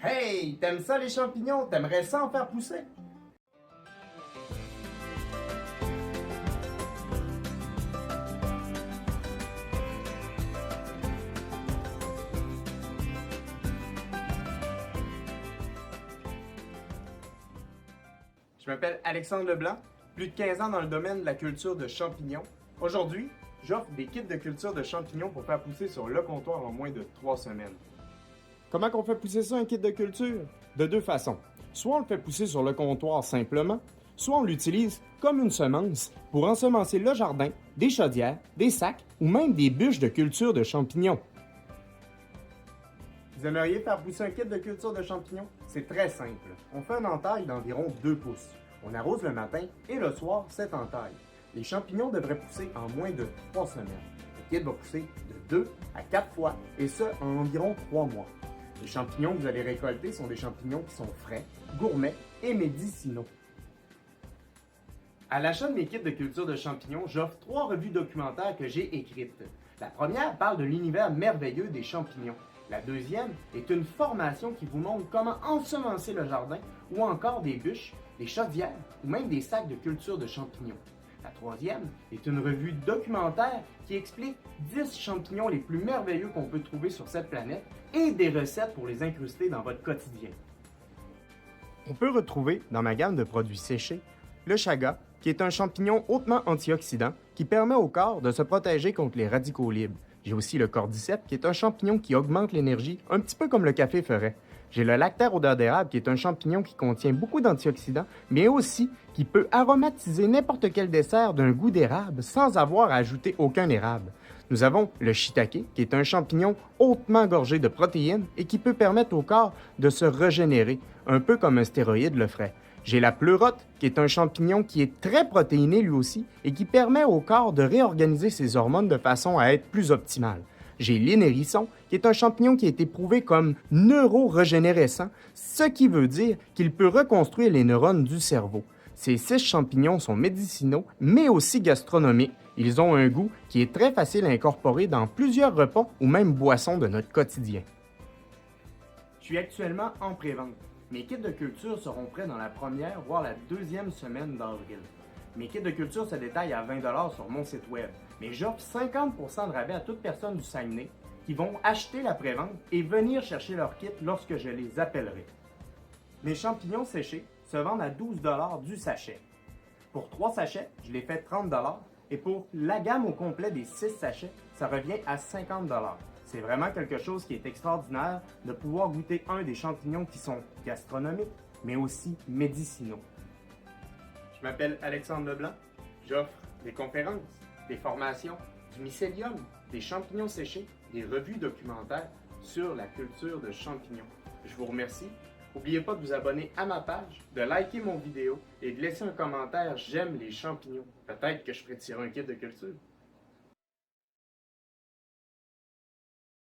Hey, t'aimes ça les champignons? T'aimerais ça en faire pousser? Je m'appelle Alexandre Leblanc, plus de 15 ans dans le domaine de la culture de champignons. Aujourd'hui, j'offre des kits de culture de champignons pour faire pousser sur le comptoir en moins de 3 semaines. Comment on fait pousser ça, un kit de culture? De deux façons. Soit on le fait pousser sur le comptoir simplement, soit on l'utilise comme une semence pour ensemencer le jardin, des chaudières, des sacs ou même des bûches de culture de champignons. Vous aimeriez faire pousser un kit de culture de champignons? C'est très simple. On fait une entaille d'environ 2 pouces. On arrose le matin et le soir cette entaille. Les champignons devraient pousser en moins de 3 semaines. Le kit va pousser de 2 à 4 fois et ce en environ 3 mois. Les champignons que vous allez récolter sont des champignons qui sont frais, gourmets et médicinaux. À l'achat de mes kits de culture de champignons, j'offre 3 revues documentaires que j'ai écrites. La première parle de l'univers merveilleux des champignons. La deuxième est une formation qui vous montre comment ensemencer le jardin ou encore des bûches, des chaudières ou même des sacs de culture de champignons. La troisième est une revue documentaire qui explique 10 champignons les plus merveilleux qu'on peut trouver sur cette planète et des recettes pour les incruster dans votre quotidien. On peut retrouver dans ma gamme de produits séchés le chaga, qui est un champignon hautement antioxydant qui permet au corps de se protéger contre les radicaux libres. J'ai aussi le cordyceps, qui est un champignon qui augmente l'énergie, un petit peu comme le café ferait. J'ai le lactaire odeur d'érable, qui est un champignon qui contient beaucoup d'antioxydants, mais aussi qui peut aromatiser n'importe quel dessert d'un goût d'érable sans avoir à ajouter aucun érable. Nous avons le shiitake, qui est un champignon hautement gorgé de protéines et qui peut permettre au corps de se régénérer, un peu comme un stéroïde le ferait. J'ai la pleurote, qui est un champignon qui est très protéiné lui aussi et qui permet au corps de réorganiser ses hormones de façon à être plus optimale. J'ai l'énérisson, qui est un champignon qui a été prouvé comme neuro-régénérescent, ce qui veut dire qu'il peut reconstruire les neurones du cerveau. Ces 6 champignons sont médicinaux, mais aussi gastronomiques. Ils ont un goût qui est très facile à incorporer dans plusieurs repas ou même boissons de notre quotidien. Je suis actuellement en pré-vente. Mes kits de culture seront prêts dans la première, voire la deuxième semaine d'avril. Mes kits de culture se détaillent à 20 $ sur mon site web, mais j'offre 50 % de rabais à toute personne du Saguenay qui vont acheter la prévente et venir chercher leur kit lorsque je les appellerai. Mes champignons séchés se vendent à 12 $ du sachet. Pour 3 sachets, je les fais 30 $ et pour la gamme au complet des 6 sachets, ça revient à 50 $. C'est vraiment quelque chose qui est extraordinaire de pouvoir goûter un des champignons qui sont gastronomiques, mais aussi médicinaux. Je m'appelle Alexandre Leblanc. J'offre des conférences, des formations, du mycélium, des champignons séchés, des revues documentaires sur la culture de champignons. Je vous remercie. N'oubliez pas de vous abonner à ma page, de liker mon vidéo et de laisser un commentaire « J'aime les champignons ». Peut-être que je ferai tirer un kit de culture.